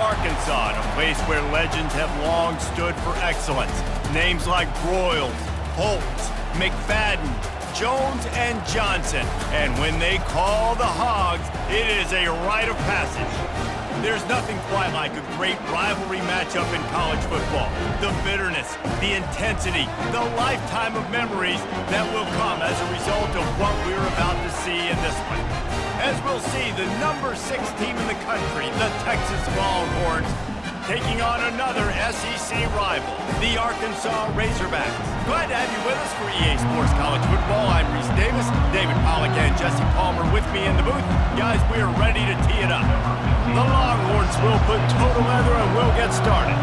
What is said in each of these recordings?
Arkansas, a place where legends have long stood for excellence. Names like Broyles, Holtz, McFadden, Jones, and Johnson. And when they call the Hogs, it is a rite of passage. There's nothing quite like a great rivalry matchup in college football. The bitterness, the intensity, the lifetime of memories that will come as a result of what we're about to see in this one. As we'll see, the number 6 team in the country, the Texas Longhorns, taking on another SEC rival, the Arkansas Razorbacks. Glad to have you with us for EA Sports College Football. I'm Reese Davis, David Pollack and Jesse Palmer with me in the booth. Guys, we are ready to tee it up. The Longhorns will put total leather and we'll get started.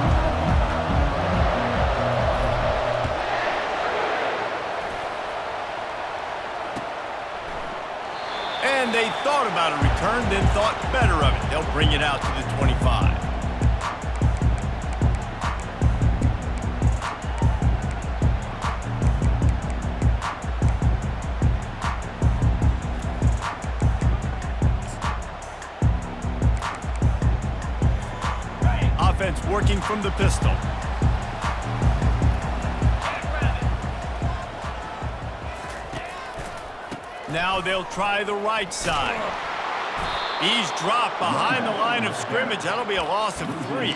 And they thought about a return, then thought better of it. They'll bring it out to the 25. Offense working from the pistol. Now they'll try the right side. He's dropped behind the line of scrimmage. That'll be a loss of 3.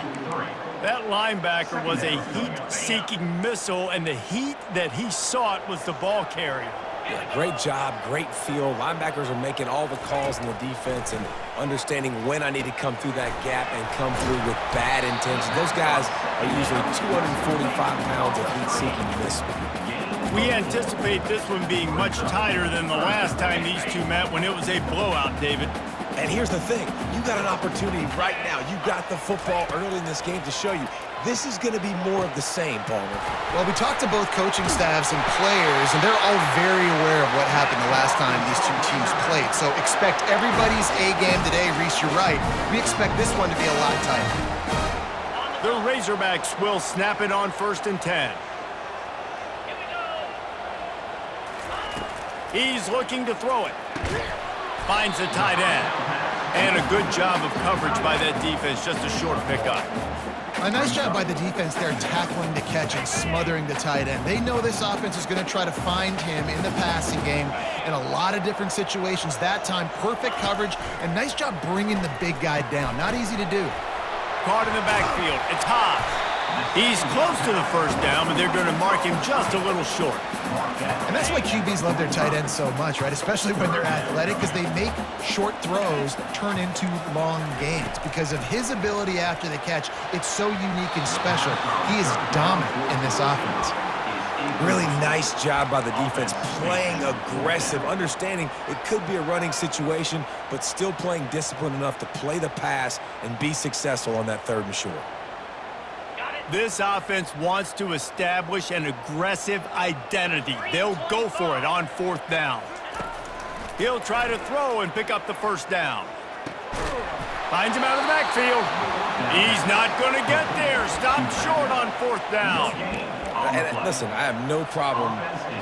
That linebacker was a heat-seeking missile, and the heat that he sought was the ball carrier. Yeah, great job, great feel. Linebackers are making all the calls in the defense and understanding when I need to come through that gap and come through with bad intention. Those guys are usually 245 pounds of heat-seeking missile. We anticipate this one being much tighter than the last time these two met when it was a blowout, David. And here's the thing. You got an opportunity right now. You got the football early in this game to show you. This is going to be more of the same, Palmer. Well, we talked to both coaching staffs and players, and they're all very aware of what happened the last time these two teams played. So expect everybody's A game today. Reese, you're right. We expect this one to be a lot tighter. The Razorbacks will snap it on 1st and 10. He's looking to throw it. Finds the tight end. And a good job of coverage by that defense, just a short pickup. A nice job by the defense there tackling the catch and smothering the tight end. They know this offense is going to try to find him in the passing game in a lot of different situations. That time, perfect coverage, and nice job bringing the big guy down. Not easy to do. Caught in the backfield. It's Haas. He's close to the 1st down, but they're going to mark him just a little short. And that's why QBs love their tight ends so much, right? Especially when they're athletic, because they make short throws turn into long gains. Because of his ability after the catch, it's so unique and special. He is dominant in this offense. Really nice job by the defense, playing aggressive, understanding it could be a running situation, but still playing disciplined enough to play the pass and be successful on that 3rd and short. This offense wants to establish an aggressive identity. They'll go for it on 4th down. He'll try to throw and pick up the 1st down. Finds him out of the backfield. He's not going to get there. Stopped short on 4th down. And listen, I have no problem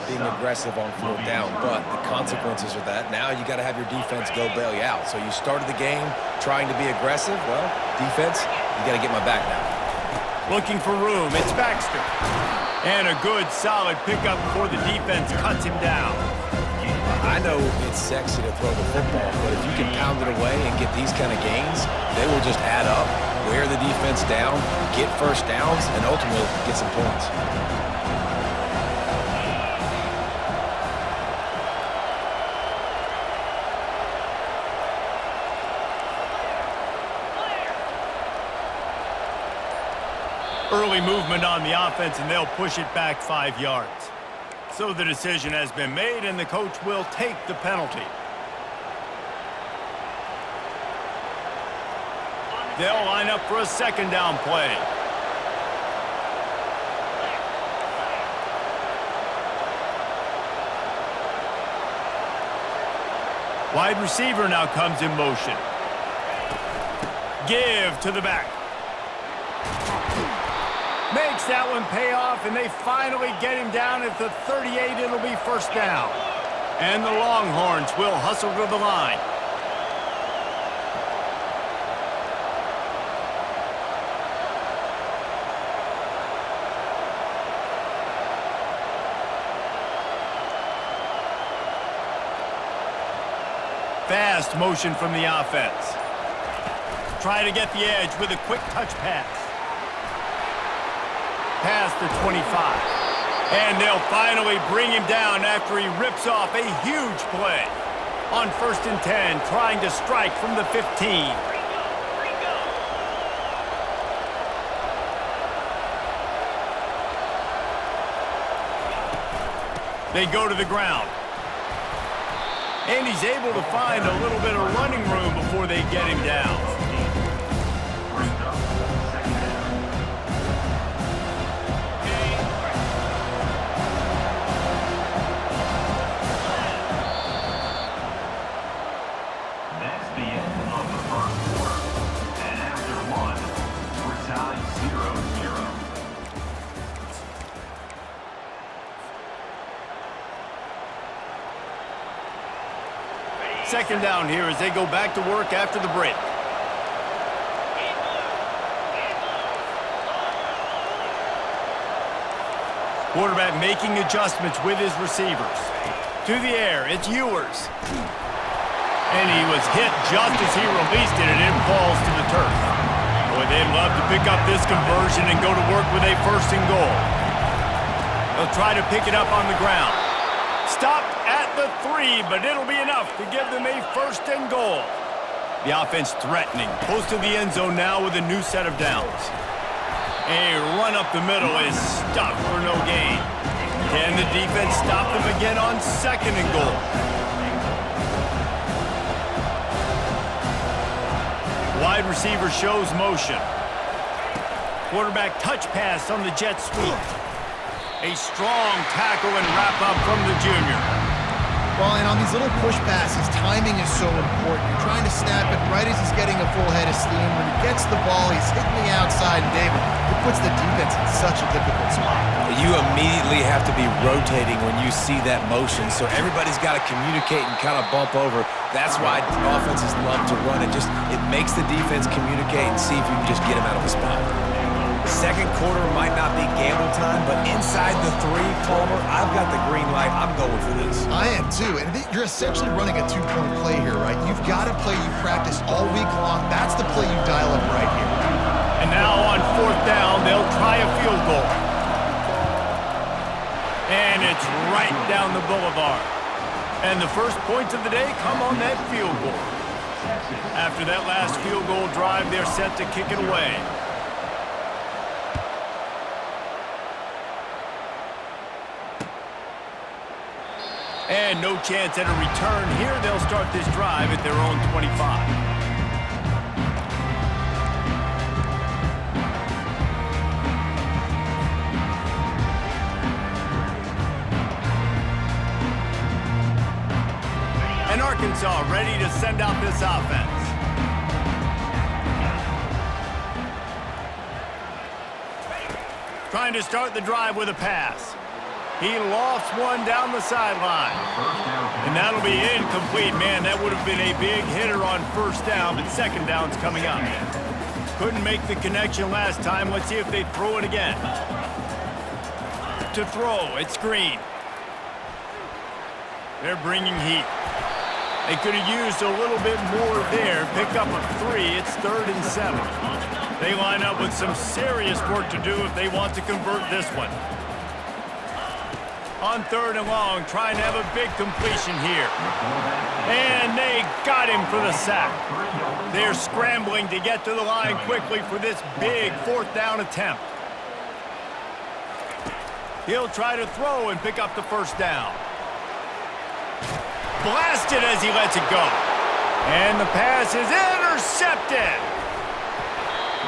being aggressive on 4th down, but the consequences are that now you got to have your defense go bail you out. So you started the game trying to be aggressive. Well, defense, you got to get my back now. Looking for room, it's Baxter. And a good, solid pickup before the defense cuts him down. I know it's sexy to throw the football, but if you can pound it away and get these kind of gains, they will just add up, wear the defense down, get 1st downs, and ultimately get some points. Early movement on the offense, and they'll push it back 5 yards. So the decision has been made, and the coach will take the penalty. They'll line up for a 2nd down play. Wide receiver now comes in motion. Give to the back. Makes that one pay off, and they finally get him down at the 38. It'll be 1st down. And the Longhorns will hustle to the line. Fast motion from the offense. Try to get the edge with a quick touch pass. Past the 25. And they'll finally bring him down after he rips off a huge play. On 1st and 10, trying to strike from the 15. They go to the ground. And he's able to find a little bit of running room before they get him down. That's the end of the first quarter. And after one, we're tied 0-0. Second down here as they go back to work after the break. Quarterback making adjustments with his receivers. To the air, it's Ewers. And he was hit just as he released it, and it falls to the turf. Boy, they'd love to pick up this conversion and go to work with a 1st and goal. They'll try to pick it up on the ground. Stopped at the 3, but it'll be enough to give them a 1st and goal. The offense threatening. Close to the end zone now with a new set of downs. A run up the middle is stuck for no gain. Can the defense stop them again on 2nd and goal? Wide receiver shows motion. Quarterback touch pass on the jet sweep. A strong tackle and wrap up from the junior. Well, and on these little push passes, timing is so important. You're trying to snap it right as he's getting a full head of steam. When he gets the ball, he's hitting the outside, and David, it puts the defense in such a difficult spot. You immediately have to be rotating when you see that motion, so everybody's got to communicate and kind of bump over. That's why offenses love to run it. It makes the defense communicate and see if you can just get him out of the spot. Second quarter might not be gamble time, but inside the 3, Palmer, I've got the green light. I'm going for this. I am too, and you're essentially running a 2-point play here, right? You've got a play you practice all week long. That's the play you dial up right here. And now on 4th down, they'll try a field goal. And it's right down the boulevard. And the first points of the day come on that field goal. After that last field goal drive, they're set to kick it away. And no chance at a return here. They'll start this drive at their own 25. And Arkansas ready to send out this offense. Trying to start the drive with a pass. He lofts one down the sideline. And that'll be incomplete. Man, that would have been a big hitter on 1st down, but 2nd down's coming up. Couldn't make the connection last time. Let's see if they throw it again. To throw, it's Green. They're bringing heat. They could have used a little bit more there. Pick up a 3. It's 3rd and 7. They line up with some serious work to do if they want to convert this one. On 3rd and long, trying to have a big completion here. And they got him for the sack. They're scrambling to get to the line quickly for this big 4th down attempt. He'll try to throw and pick up the 1st down. Blasted as he lets it go. And the pass is intercepted.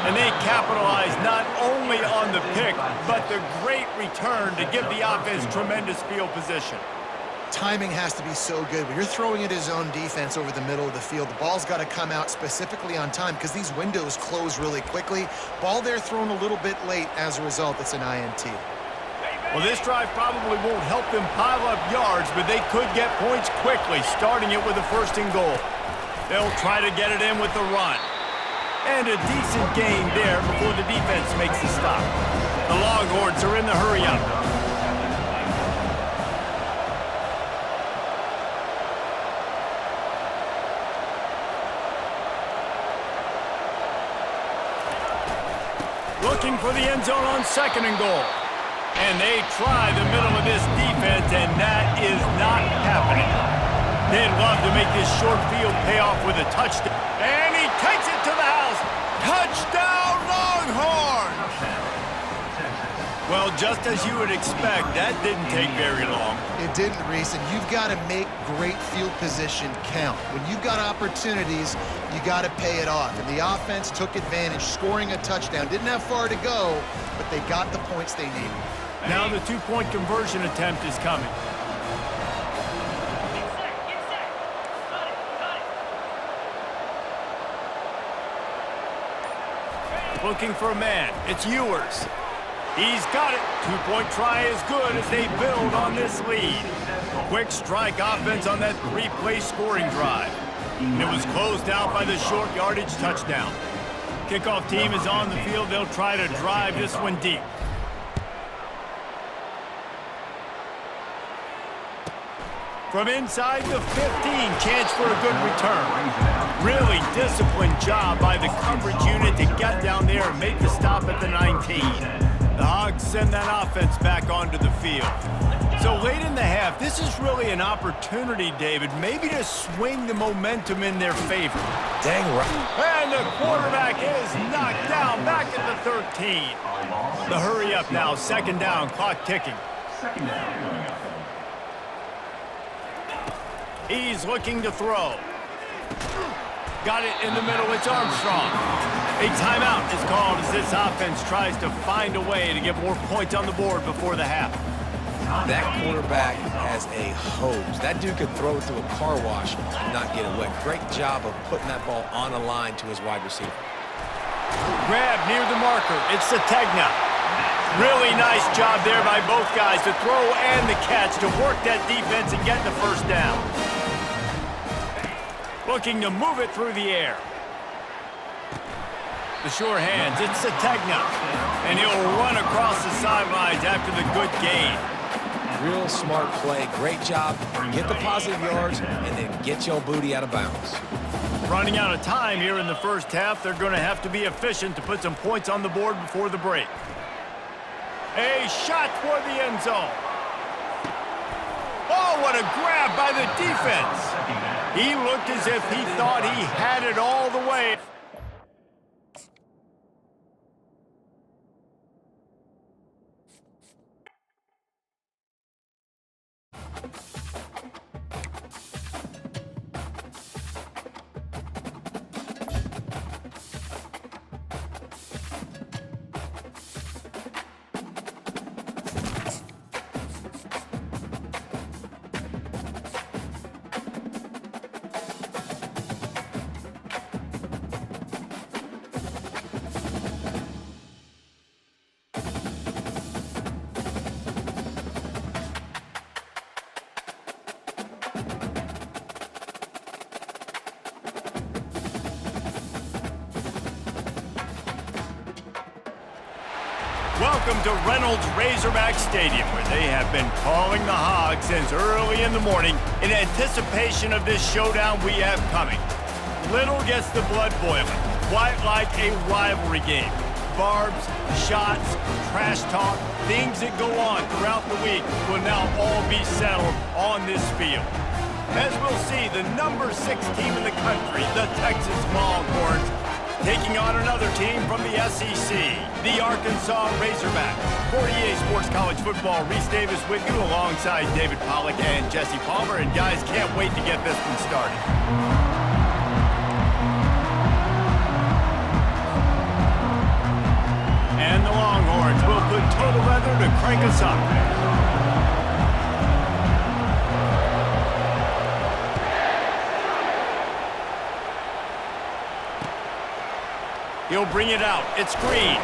And they capitalize not only on the pick, but the great return to give the offense tremendous field position. Timing has to be so good. When you're throwing at his own defense over the middle of the field, the ball's got to come out specifically on time because these windows close really quickly. Ball there thrown a little bit late. As a result, it's an INT. Well, this drive probably won't help them pile up yards, but they could get points quickly, starting it with a 1st and goal. They'll try to get it in with the run. And a decent gain there before the defense makes the stop. The Longhorns are in the hurry-up. Looking for the end zone on 2nd and goal. And they try the middle of this defense, and that is not happening. They'd love to make this short field pay off with a touchdown. And he takes it to the house. Touchdown, Longhorns! Well, just as you would expect, that didn't take very long. It didn't, Reese, and you've got to make great field position count. When you've got opportunities, you got to pay it off. And the offense took advantage, scoring a touchdown. Didn't have far to go, but they got the points they needed. Now the two-point conversion attempt is coming. Looking for a man. It's Ewers. He's got it. Two-point try is good as they build on this lead. Quick strike offense on that three-play scoring drive. And it was closed out by the short yardage touchdown. Kickoff team is on the field. They'll try to drive this one deep. From inside the 15, chance for a good return. Really disciplined job by the coverage unit to get down there and make the stop at the 19. The Hogs send that offense back onto the field. So late in the half, this is really an opportunity, David, maybe to swing the momentum in their favor. Dang right. And the quarterback is knocked down back at the 13. The hurry up now, 2nd down, clock ticking. Second down. He's looking to throw. Got it in the middle, it's Armstrong. A timeout is called as this offense tries to find a way to get more points on the board before the half. That quarterback has a hose. That dude could throw it through a car wash and not get it wet. Great job of putting that ball on a line to his wide receiver. Grab near the marker, it's Sategna. Really nice job there by both guys to throw and the catch to work that defense and get the first down. Looking to move it through the air. The sure hands, it's Sategna. And he'll run across the sidelines after the good gain. Real smart play. Great job. Get the positive yards and then get your booty out of bounds. Running out of time here in the first half, they're going to have to be efficient to put some points on the board before the break. A shot toward the end zone. Oh, what a grab by the defense. He looked as if he thought he had it all the way. Welcome to Reynolds Razorback Stadium, where they have been calling the Hogs since early in the morning in anticipation of this showdown we have coming. Little gets the blood boiling, quite like a rivalry game. Barbs, shots, trash talk, things that go on throughout the week will now all be settled on this field. As we'll see, the number 6 team in the country, the Texas Longhorns, taking on another team from the SEC, the Arkansas Razorbacks. For EA Sports College Football, Reese Davis with you alongside David Pollack and Jesse Palmer. And guys, can't wait to get this one started. And the Longhorns will put total leather to crank us up. He'll bring it out. It's Green.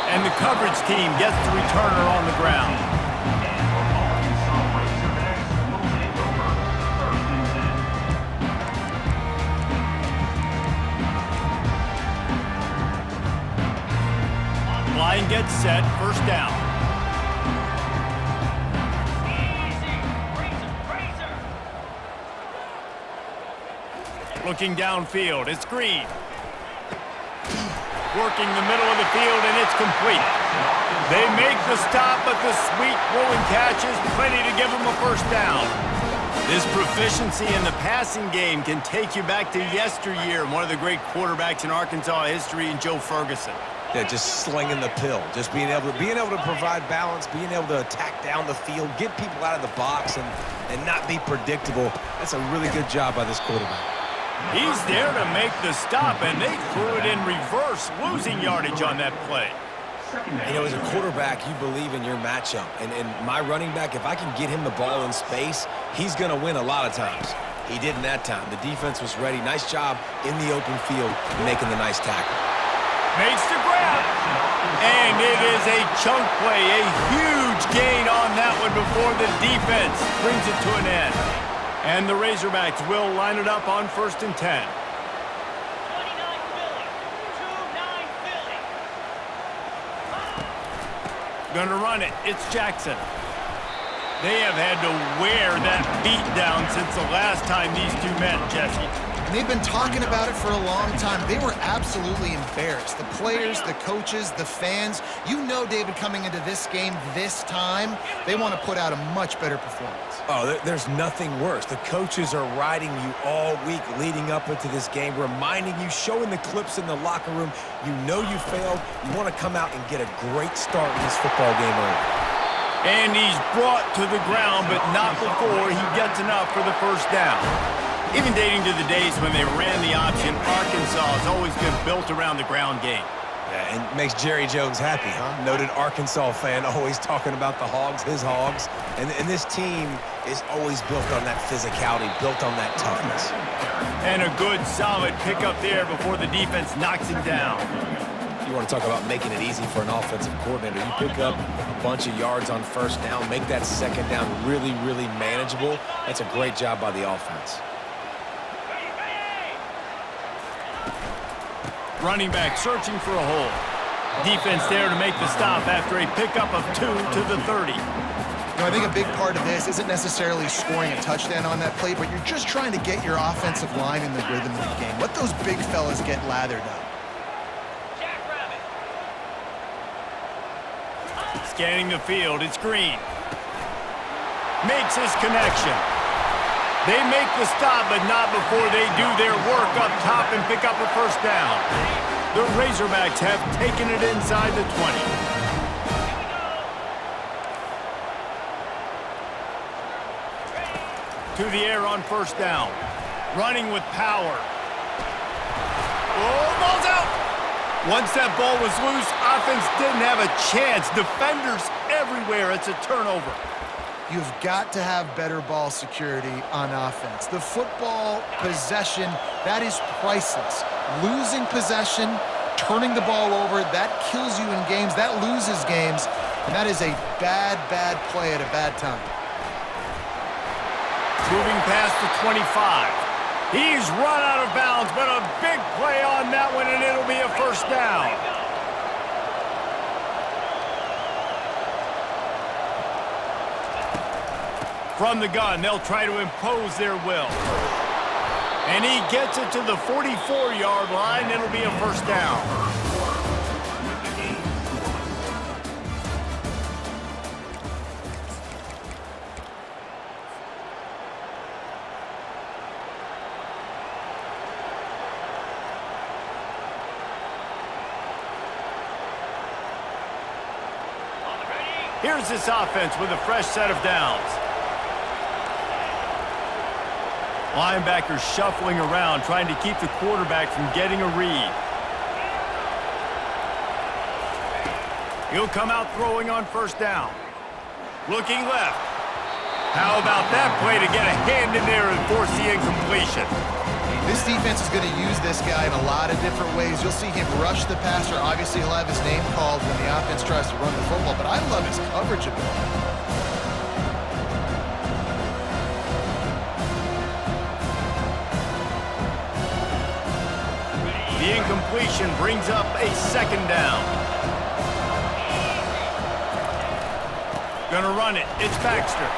And the coverage team gets the returner on the ground. Line gets set. First down. Looking downfield. It's Green. working the middle of the field, and it's complete. They make the stop, but the sweet throwing catch is plenty to give them a first down. This proficiency in the passing game can take you back to yesteryear, one of the great quarterbacks in Arkansas history, in Joe Ferguson. Yeah, just slinging the pill, just being able to provide balance, being able to attack down the field, get people out of the box, and not be predictable. That's a really good job by this quarterback. He's there to make the stop, and they threw it in reverse, losing yardage on that play. You know, as a quarterback, you believe in your matchup. And my running back, if I can get him the ball in space, he's going to win a lot of times. He didn't that time. The defense was ready. Nice job in the open field making the nice tackle. Makes the grab. And it is a chunk play, a huge gain on that one before the defense brings it to an end. And the Razorbacks will line it up on 1st and 10. Going to run it. It's Jackson. They have had to wear that beat down since the last time these two met, Jesse. And they've been talking about it for a long time. They were absolutely embarrassed. The players, the coaches, the fans. You know, David, coming into this game this time, they want to put out a much better performance. Oh, there's nothing worse. The coaches are riding you all week leading up into this game, reminding you, showing the clips in the locker room. You know you failed. You want to come out and get a great start in this football game early. And he's brought to the ground, but not before he gets enough for the first down. Even dating to the days when they ran the option, Arkansas has always been built around the ground game. Yeah, and makes Jerry Jones happy, huh? Noted Arkansas fan, always talking about the Hogs, his Hogs. And this team is always built on that physicality, built on that toughness. And a good, solid pickup there before the defense knocks him down. You want to talk about making it easy for an offensive coordinator. You pick up a bunch of yards on first down, make that second down really, really manageable. That's a great job by the offense. Running back searching for a hole. Defense there to make the stop after a pickup of 2 to the 30. You know, I think a big part of this isn't necessarily scoring a touchdown on that play, but you're just trying to get your offensive line in the rhythm of the game. Let those big fellas get lathered up. Scanning the field, it's Green. Makes his connection. They make the stop, but not before they do their work up top and pick up a first down. The Razorbacks have taken it inside the 20. To the air on first down. Running with power. Oh, ball's out! Once that ball was loose, offense didn't have a chance. Defenders everywhere. It's a turnover. You've got to have better ball security on offense. The football possession, that is priceless. Losing possession, turning the ball over, that kills you in games, that loses games, and that is a bad, bad play at a bad time. Moving past the 25. He's run out of bounds, but a big play on that one, and it'll be a first down. From the gun, they'll try to impose their will. And he gets it to the 44-yard line. It'll be a first down. Here's this offense with a fresh set of downs. Linebackers shuffling around, trying to keep the quarterback from getting a read. He'll come out throwing on first down. Looking left. How about that play to get a hand in there and force the incompletion? This defense is going to use this guy in a lot of different ways. You'll see him rush the passer. Obviously, he'll have his name called when the offense tries to run the football, but I love his coverage ability. The incompletion brings up a second down. Gonna run it. It's Baxter.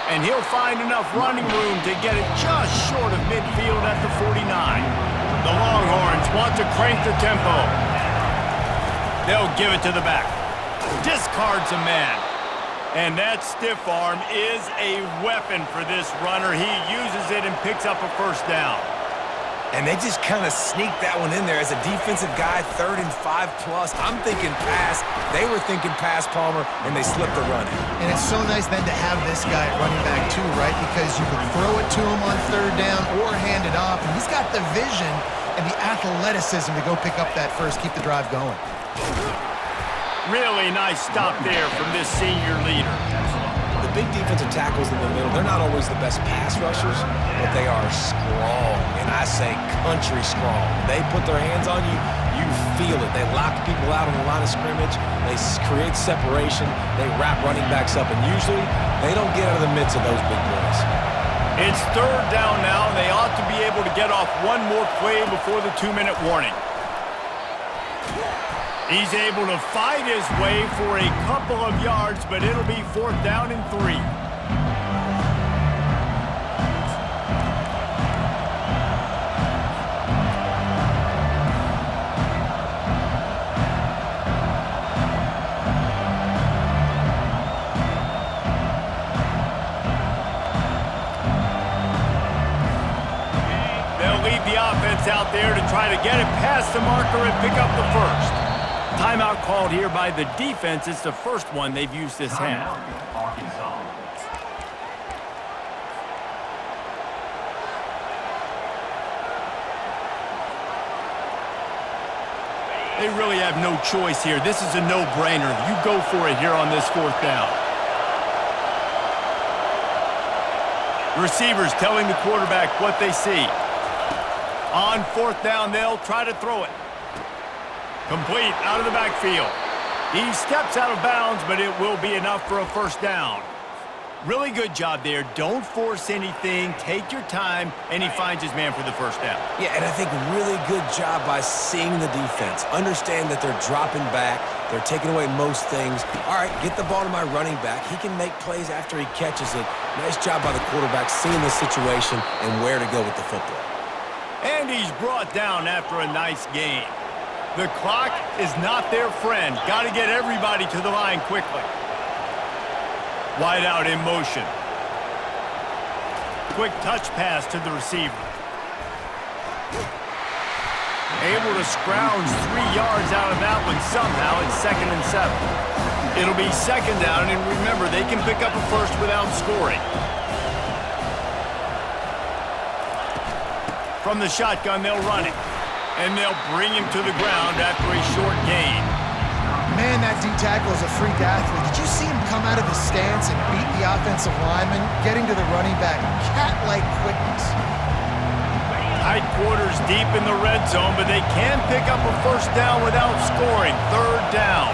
And he'll find enough running room to get it just short of midfield at the 49. The Longhorns want to crank the tempo. They'll give it to the back. Discards a man. And that stiff arm is a weapon for this runner. He uses it and picks up a first down. And they just kind of sneaked that one in there. As a defensive guy, 3rd and 5+. I'm thinking pass. They were thinking pass, Palmer, and they slipped the run in. And it's so nice then to have this guy at running back too, right? Because you can throw it to him on 3rd down or hand it off. And he's got the vision and the athleticism to go pick up that first, keep the drive going. Really nice stop there from this senior leader. The big defensive tackles in the middle, they're not always the best pass rushers, but they are strong, and I say country strong. When they put their hands on you, you feel it. They lock people out on the line of scrimmage. They create separation. They wrap running backs up, and usually they don't get out of the midst of those big boys. It's 3rd down now, and they ought to be able to get off one more play before the 2-minute warning. He's able to fight his way for a couple of yards, but it'll be 4th down and 3. They'll leave the offense out there to try to get it past the marker and pick up the first. Timeout called here by the defense. It's the first one they've used this half. Arkansas. They really have no choice here. This is a no-brainer. You go for it here on this 4th down. Receivers telling the quarterback what they see. On 4th down, they'll try to throw it. Complete out of the backfield. He steps out of bounds, but it will be enough for a first down. Really good job there. Don't force anything. Take your time, and he finds his man for the first down. Yeah, and I think really good job by seeing the defense. Understand that they're dropping back. They're taking away most things. All right, get the ball to my running back. He can make plays after he catches it. Nice job by the quarterback seeing the situation and where to go with the football. And he's brought down after a nice gain. The clock is not their friend. Got to get everybody to the line quickly. Wide out in motion. Quick touch pass to the receiver. Able to scrounge 3 yards out of that one somehow. It's 2nd and 7. It'll be 2nd down, and remember, they can pick up a first without scoring. From the shotgun, they'll run it. And they'll bring him to the ground after a short gain. Man, that D-tackle is a freak athlete. Did you see him come out of his stance and beat the offensive lineman, getting to the running back? Cat-like quickness. Tight quarters deep in the red zone, but they can pick up a first down without scoring. 3rd down.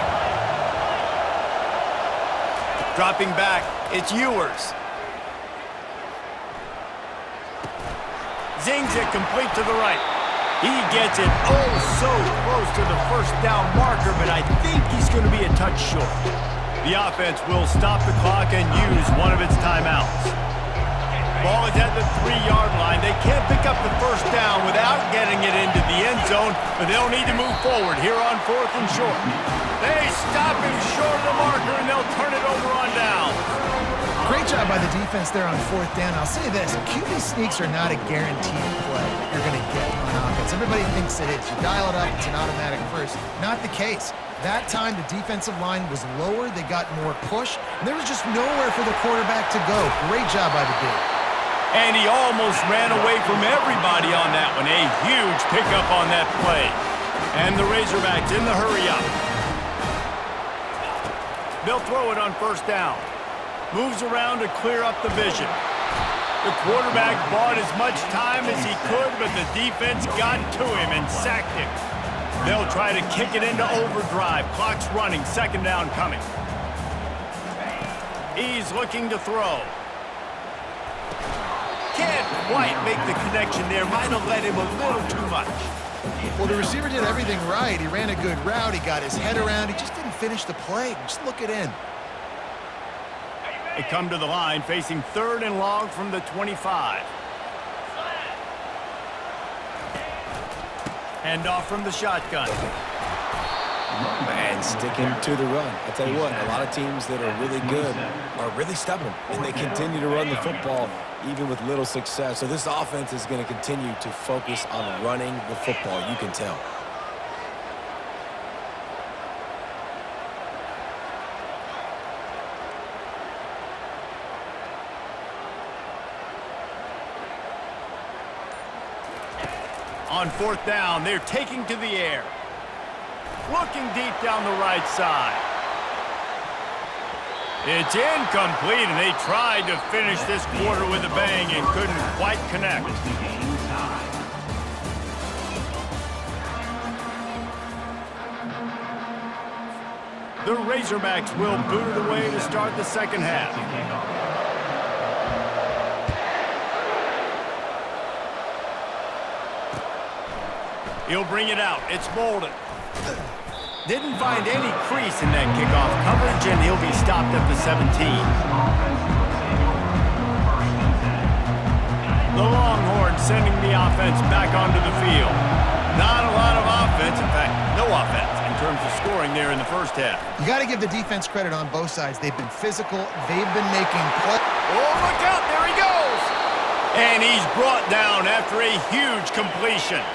Dropping back, it's Ewers. Zings it complete to the right. He gets it oh so close to the first down marker, but I think he's going to be a touch short. The offense will stop the clock and use one of its timeouts. Ball is at the 3-yard line. They can't pick up the first down without getting it into the end zone, but they'll need to move forward here on 4th and short. They stop him short of the marker, and they'll turn it over on down. Great job by the defense there on 4th down. I'll say this, QB sneaks are not a guaranteed play that you're going to get on offense. Everybody thinks it is. You dial it up, it's an automatic first. Not the case. That time, the defensive line was lower. They got more push, and there was just nowhere for the quarterback to go. Great job by the D. And he almost ran away from everybody on that one. A huge pickup on that play. And the Razorbacks in the hurry up. They'll throw it on 1st down. Moves around to clear up the vision. The quarterback bought as much time as he could, but the defense got to him and sacked him. They'll try to kick it into overdrive. Clock's running. 2nd down coming. He's looking to throw. Can't quite make the connection there. Might have let him a little too much. Well, the receiver did everything right. He ran a good route. He got his head around. He just didn't finish the play. Just look it in. They come to the line facing 3rd and long from the 25. Hand off from the shotgun. Man, and sticking to the run. I tell you what, a lot of teams that are really good are really stubborn, and they continue to run the football even with little success. So this offense is going to continue to focus on running the football, you can tell. On fourth down, they're taking to the air. Looking deep down the right side. It's incomplete, and they tried to finish this quarter with a bang and couldn't quite connect. The Razorbacks will boot it away to start the second half. He'll bring it out. It's Bolden. Didn't find any crease in that kickoff coverage, and he'll be stopped at the 17. The Longhorns sending the offense back onto the field. Not a lot of offense, in fact, no offense in terms of scoring there in the first half. You got to give the defense credit on both sides. They've been physical. They've been making plays. Oh, look out. There he goes. And he's brought down after a huge completion.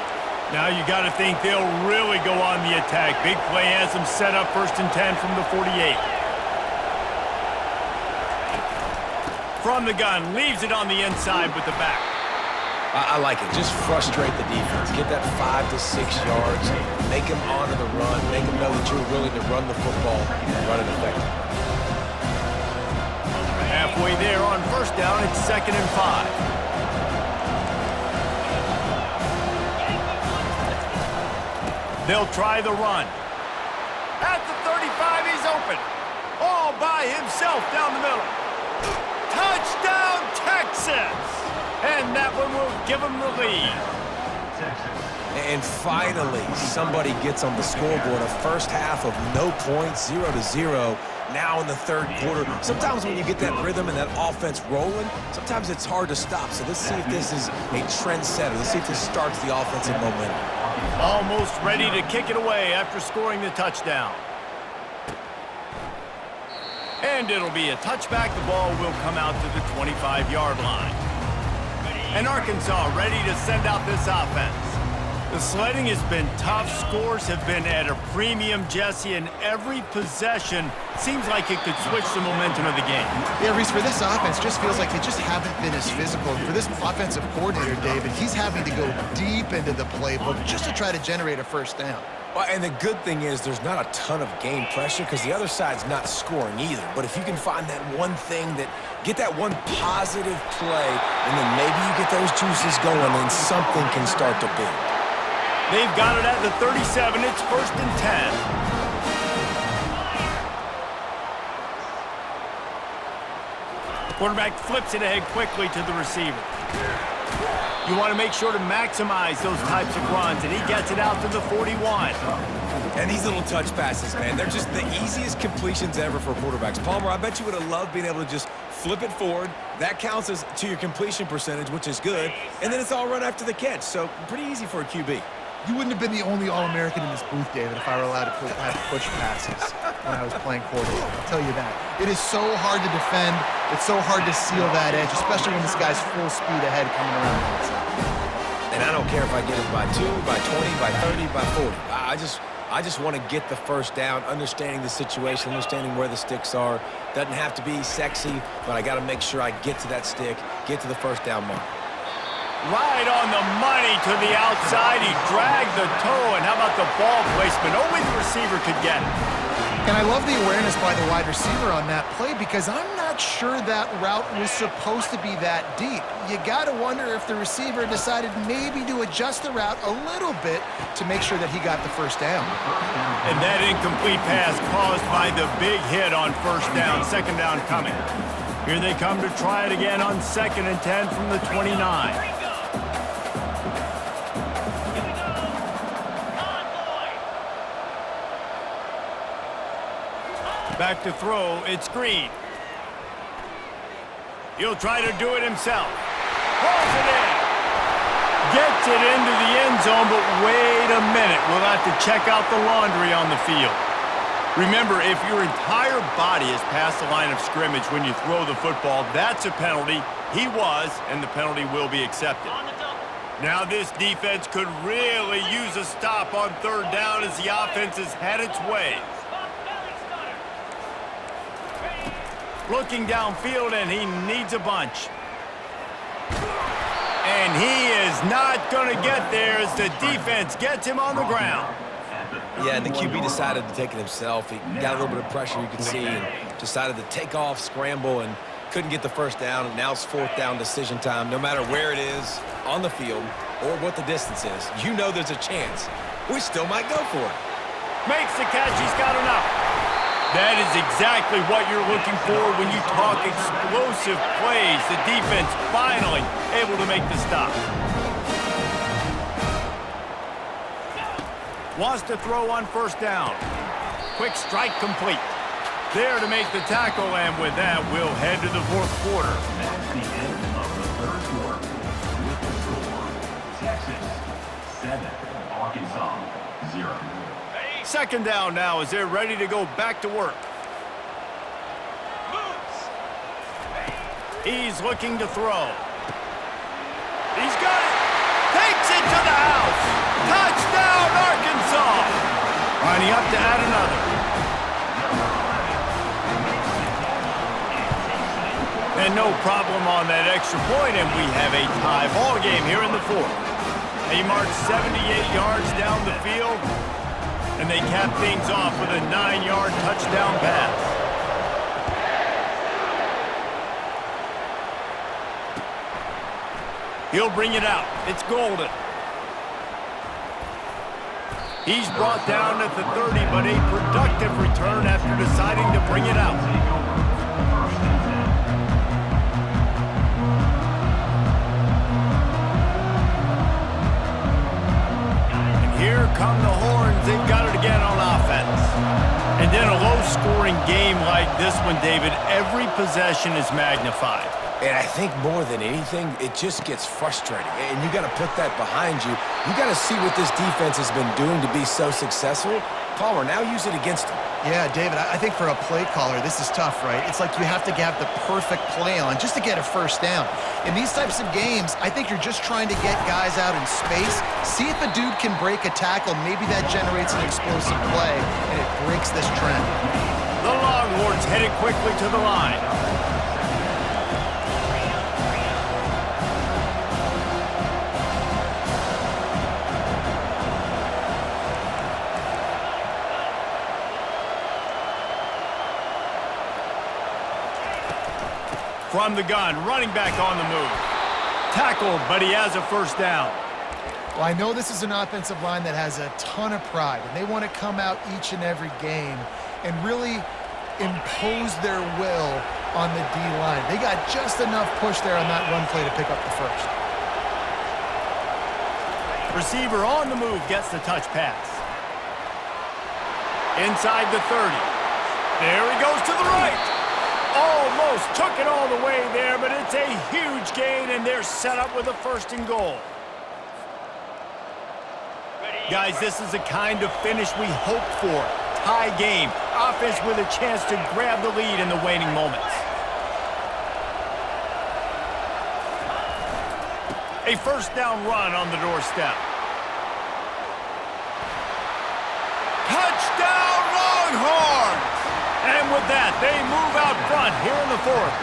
Now you got to think they'll really go on the attack. Big play has them set up 1st and 10 from the 48. From the gun, leaves it on the inside with the back. I like it. Just frustrate the defense. Get that 5 to 6 yards. Make them honor the run. Make them know that you're willing to run the football and run it effectively. Halfway there on first down, it's 2nd and 5. They'll try the run. At the 35, he's open. All by himself down the middle. Touchdown, Texas! And that one will give them the lead. And finally, somebody gets on the scoreboard. A first half of no points, 0-0. Now in the third quarter. Sometimes when you get that rhythm and that offense rolling, sometimes it's hard to stop. So let's see if this is a trend setter. Let's see if this starts the offensive momentum. Almost ready to kick it away after scoring the touchdown. And it'll be a touchback. The ball will come out to the 25-yard line. And Arkansas ready to send out this offense. The sledding has been tough. Scores have been at a premium, Jesse, and every possession seems like it could switch the momentum of the game. Yeah, Reese, for this offense, just feels like they just haven't been as physical. And for this offensive coordinator, David, he's having to go deep into the playbook just to try to generate a first down. Well, and the good thing is there's not a ton of game pressure because the other side's not scoring either. But if you can find that one thing get that one positive play, and then maybe you get those juices going, and something can start to build. They've got it at the 37. It's 1st and 10. Quarterback flips it ahead quickly to the receiver. You want to make sure to maximize those types of runs, and he gets it out to the 41. And these little touch passes, man, they're just the easiest completions ever for quarterbacks. Palmer, I bet you would have loved being able to just flip it forward. That counts as to your completion percentage, which is good. And then it's all run after the catch, so pretty easy for a QB. You wouldn't have been the only All-American in this booth, David, if I were allowed to push passes when I was playing quarterback. I'll tell you that. It is so hard to defend. It's so hard to seal that edge, especially when this guy's full speed ahead coming around the outside. And I don't care if I get it by 2, by 20, by 30, by 40. I just want to get the first down, understanding the situation, understanding where the sticks are. Doesn't have to be sexy, but I got to make sure I get to that stick, get to the first down mark. Right on the money to the outside. He dragged the toe, and how about the ball placement? Only the receiver could get it. And I love the awareness by the wide receiver on that play because I'm not sure that route was supposed to be that deep. You got to wonder if the receiver decided maybe to adjust the route a little bit to make sure that he got the first down. And that incomplete pass caused by the big hit on first down, 2nd down coming. Here they come to try it again on 2nd and 10 from the 29. Back to throw, it's Green. He'll try to do it himself. Pulls it in. Gets it into the end zone, but wait a minute. We'll have to check out the laundry on the field. Remember, if your entire body is past the line of scrimmage when you throw the football, that's a penalty. He was, and the penalty will be accepted. Now this defense could really use a stop on third down as the offense has had its way. Looking downfield, and he needs a bunch. And he is not going to get there as the defense gets him on the ground. Yeah, and the QB decided to take it himself. He got a little bit of pressure, you can see, and decided to take off, scramble, and couldn't get the first down. And now it's fourth down decision time. No matter where it is on the field or what the distance is, you know there's a chance. We still might go for it. Makes the catch. He's got enough. That is exactly what you're looking for when you talk explosive plays. The defense finally able to make the stop. Wants to throw on first down. Quick strike complete. There to make the tackle, and with that, we'll head to the fourth quarter. That's the end of the third quarter. With the score, Texas 7, Arkansas 0. Second down now as they're ready to go back to work. He's looking to throw. He's got it. Takes it to the house. Touchdown, Arkansas. Lining up to add another. And no problem on that extra point, and we have a tie ball game here in the fourth. He marched 78 yards down the field, and they cap things off with a 9-yard touchdown pass. He'll bring it out. It's Golden. He's brought down at the 30, but a productive return after deciding to bring it out. And here come the horns. They've got it again on offense. And then a low-scoring game like this one, David, every possession is magnified. And I think more than anything, it just gets frustrating. And you got to put that behind you. You got to see what this defense has been doing to be so successful. Palmer, now use it against them. Yeah, David, I think for a play caller, this is tough, right? It's like you have to have the perfect play on just to get a first down. In these types of games, I think you're just trying to get guys out in space, see if a dude can break a tackle. Maybe that generates an explosive play, and it breaks this trend. The Longhorns headed quickly to the line. From the gun, running back on the move. Tackled, but he has a first down. Well, I know this is an offensive line that has a ton of pride, and they want to come out each and every game and really impose their will on the D-line. They got just enough push there on that run play to pick up the first. Receiver on the move gets the touch pass. Inside the 30. There he goes to the right. Almost took it all the way there, but it's a huge gain, and they're set up with a first and goal. Guys, this is the kind of finish we hoped for. Tie game. Offense with a chance to grab the lead in the waning moments. A first down run on the doorstep. Touchdown, Longhorns! And with that, they move out front here in the fourth.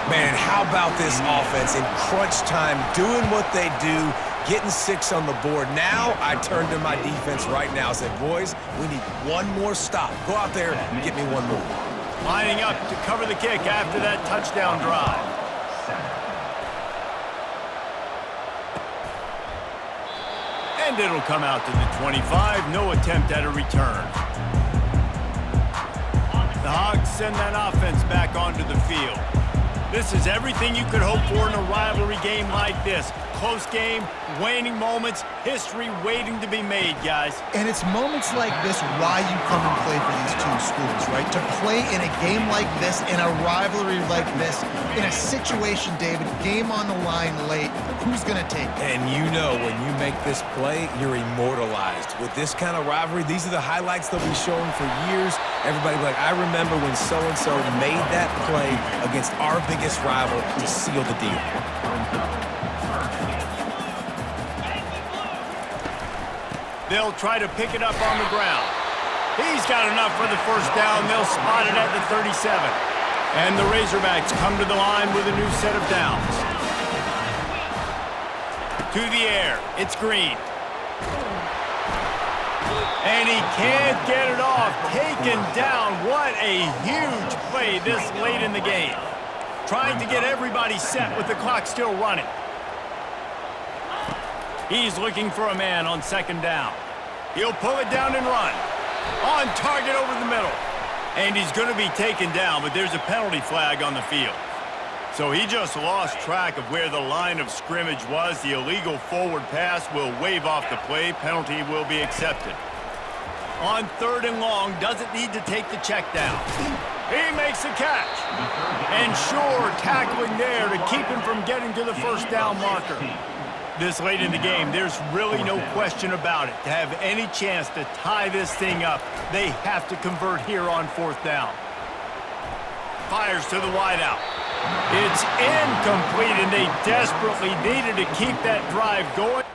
Man, how about this offense in crunch time, doing what they do, getting 6 on the board. Now I turn to my defense right now and say, boys, we need one more stop. Go out there and get me one more. Lining up to cover the kick after that touchdown drive. And it'll come out to the 25. No attempt at a return. The Hogs send that offense back onto the field. This is everything you could hope for in a rivalry game like this. close game, waning moments, history waiting to be made, guys. And it's moments like this why you come and play for these two schools, right? To play in a game like this, in a rivalry like this, in a situation, David, game on the line late, who's going to take it? And you know when you make this play, you're immortalized. With this kind of rivalry, these are the highlights they'll be showing for years. Everybody will be like, I remember when so-and-so made that play against our biggest rival to seal the deal. They'll try to pick it up on the ground. He's got enough for the first down. They'll spot it at the 37. And the Razorbacks come to the line with a new set of downs. To the air, it's Green. And he can't get it off. Taken down. What a huge play this late in the game. Trying to get everybody set with the clock still running. He's looking for a man on second down. He'll pull it down and run. On target over the middle. And he's going to be taken down, but there's a penalty flag on the field. So he just lost track of where the line of scrimmage was. The illegal forward pass will wave off the play. Penalty will be accepted. On 3rd and long, doesn't need to take the check down. He makes the catch. And sure, tackling there to keep him from getting to the first down marker. This late in the game, there's really no question about it. To have any chance to tie this thing up, they have to convert here on 4th down. Fires to the wideout. It's incomplete, and they desperately needed to keep that drive going.